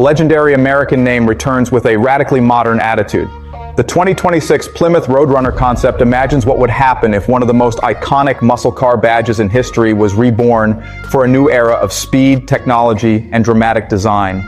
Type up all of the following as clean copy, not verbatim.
legendary American name returns with a radically modern attitude. The 2026 Plymouth Road Runner concept imagines what would happen if one of the most iconic muscle car badges in history was reborn for a new era of speed, technology, and dramatic design.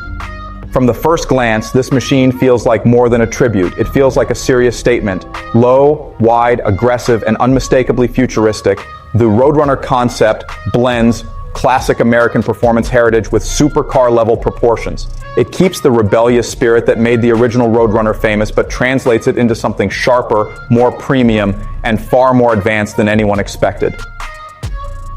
From the first glance, this machine feels like more than a tribute. It feels like a serious statement. Low, wide, aggressive, and unmistakably futuristic, the Road Runner concept blends classic American performance heritage with supercar-level proportions. It keeps the rebellious spirit that made the original Road Runner famous, but translates it into something sharper, more premium, and far more advanced than anyone expected.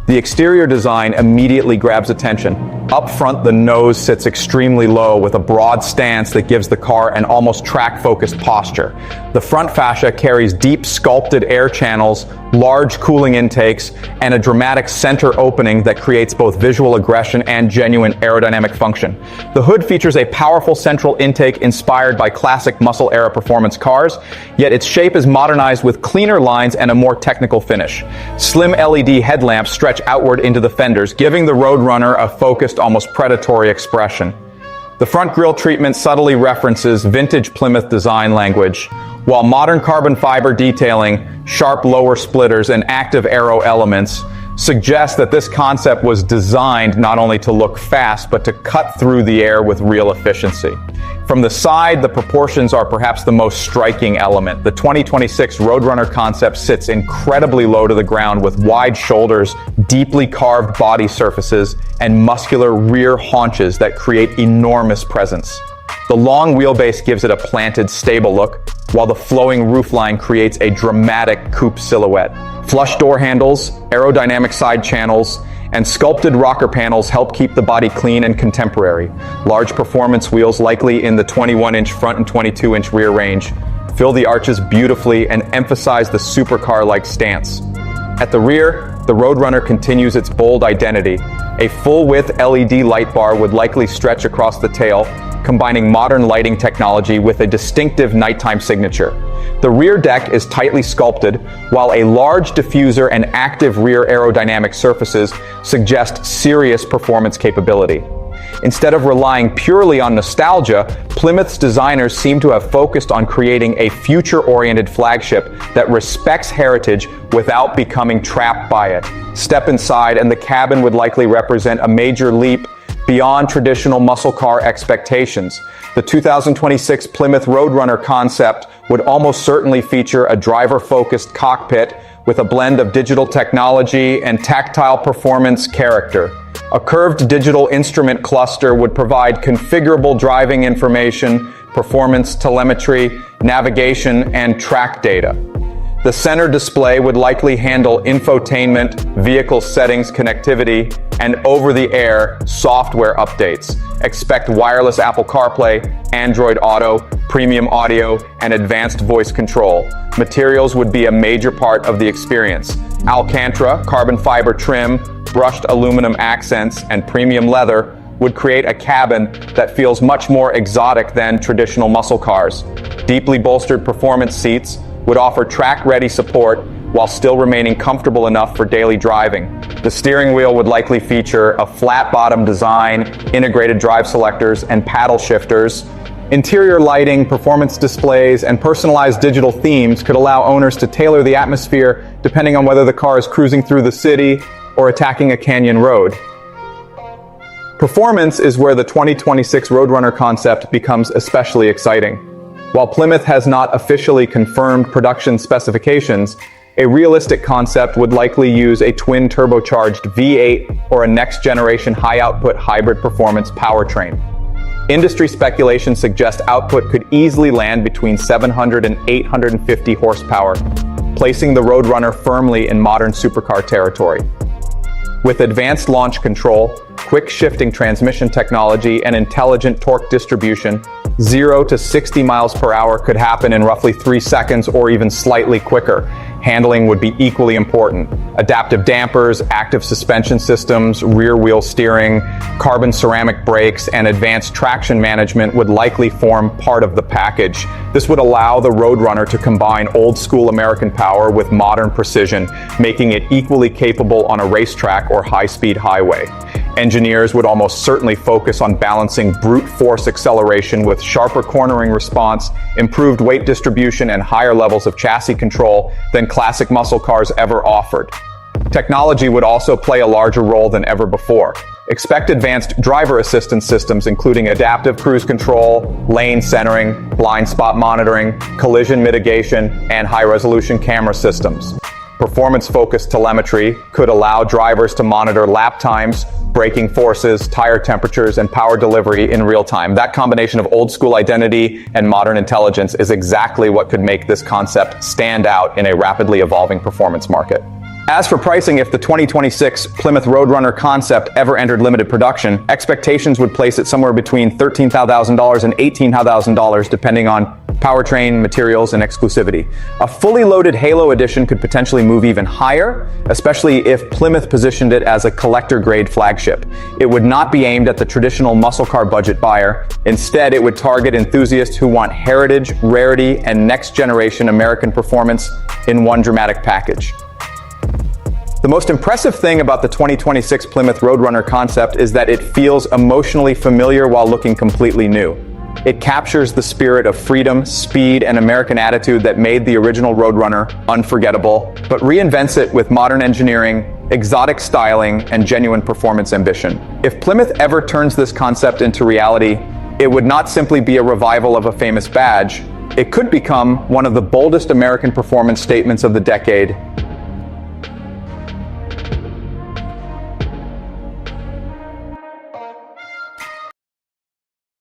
The exterior design immediately grabs attention. Up front, the nose sits extremely low with a broad stance that gives the car an almost track-focused posture. The front fascia carries deep sculpted air channels, large cooling intakes, and a dramatic center opening that creates both visual aggression and genuine aerodynamic function. The hood features a powerful central intake inspired by classic muscle-era performance cars, yet its shape is modernized with cleaner lines and a more technical finish. Slim LED headlamps stretch outward into the fenders, giving the Road Runner a focused, almost predatory expression. The front grille treatment subtly references vintage Plymouth design language, while modern carbon fiber detailing, sharp lower splitters, and active aero elements suggest that this concept was designed not only to look fast, but to cut through the air with real efficiency. From the side, the proportions are perhaps the most striking element. The 2026 Road Runner concept sits incredibly low to the ground with wide shoulders, deeply carved body surfaces, and muscular rear haunches that create enormous presence. The long wheelbase gives it a planted, stable look, while the flowing roofline creates a dramatic coupe silhouette. Flush door handles, aerodynamic side channels, and sculpted rocker panels help keep the body clean and contemporary. Large performance wheels, likely in the 21-inch front and 22-inch rear range, fill the arches beautifully and emphasize the supercar-like stance. At the rear, the Road Runner continues its bold identity. A full-width LED light bar would likely stretch across the tail, combining modern lighting technology with a distinctive nighttime signature. The rear deck is tightly sculpted, while a large diffuser and active rear aerodynamic surfaces suggest serious performance capability. Instead of relying purely on nostalgia, Plymouth's designers seem to have focused on creating a future-oriented flagship that respects heritage without becoming trapped by it. Step inside, and the cabin would likely represent a major leap beyond traditional muscle car expectations. The 2026 Plymouth Road Runner concept would almost certainly feature a driver-focused cockpit with a blend of digital technology and tactile performance character. A curved digital instrument cluster would provide configurable driving information, performance telemetry, navigation, and track data. The center display would likely handle infotainment, vehicle settings, connectivity, and over-the-air software updates. Expect wireless Apple CarPlay, Android Auto, premium audio, and advanced voice control. Materials would be a major part of the experience. Alcantara, carbon fiber trim, brushed aluminum accents, and premium leather would create a cabin that feels much more exotic than traditional muscle cars. Deeply bolstered performance seats would offer track-ready support while still remaining comfortable enough for daily driving. The steering wheel would likely feature a flat-bottom design, integrated drive selectors, and paddle shifters. Interior lighting, performance displays, and personalized digital themes could allow owners to tailor the atmosphere depending on whether the car is cruising through the city or attacking a canyon road. Performance is where the 2026 Road Runner concept becomes especially exciting. While Plymouth has not officially confirmed production specifications, a realistic concept would likely use a twin turbocharged V8 or a next-generation high-output hybrid performance powertrain. Industry speculation suggests output could easily land between 700 and 850 horsepower, placing the Road Runner firmly in modern supercar territory. With advanced launch control, quick shifting transmission technology, and intelligent torque distribution, 0 to 60 miles per hour could happen in roughly 3 seconds or even slightly quicker. Handling would be equally important. Adaptive dampers, active suspension systems, rear wheel steering, carbon ceramic brakes, and advanced traction management would likely form part of the package. This would allow the Road Runner to combine old-school American power with modern precision, making it equally capable on a racetrack or high-speed highway. Engineers would almost certainly focus on balancing brute force acceleration with sharper cornering response, improved weight distribution, and higher levels of chassis control than classic muscle cars ever offered. Technology would also play a larger role than ever before. Expect advanced driver assistance systems, including adaptive cruise control, lane centering, blind spot monitoring, collision mitigation, and high-resolution camera systems. Performance-focused telemetry could allow drivers to monitor lap times, braking forces, tire temperatures, and power delivery in real time. That combination of old-school identity and modern intelligence is exactly what could make this concept stand out in a rapidly evolving performance market. As for pricing, if the 2026 Plymouth Road Runner concept ever entered limited production, expectations would place it somewhere between $13,000 and $18,000 depending on powertrain, materials, and exclusivity. A fully loaded Halo edition could potentially move even higher, especially if Plymouth positioned it as a collector-grade flagship. It would not be aimed at the traditional muscle car budget buyer. Instead, it would target enthusiasts who want heritage, rarity, and next-generation American performance in one dramatic package. The most impressive thing about the 2026 Plymouth Road Runner concept is that it feels emotionally familiar while looking completely new. It captures the spirit of freedom, speed, and American attitude that made the original Road Runner unforgettable, but reinvents it with modern engineering, exotic styling, and genuine performance ambition. If Plymouth ever turns this concept into reality, it would not simply be a revival of a famous badge. It could become one of the boldest American performance statements of the decade,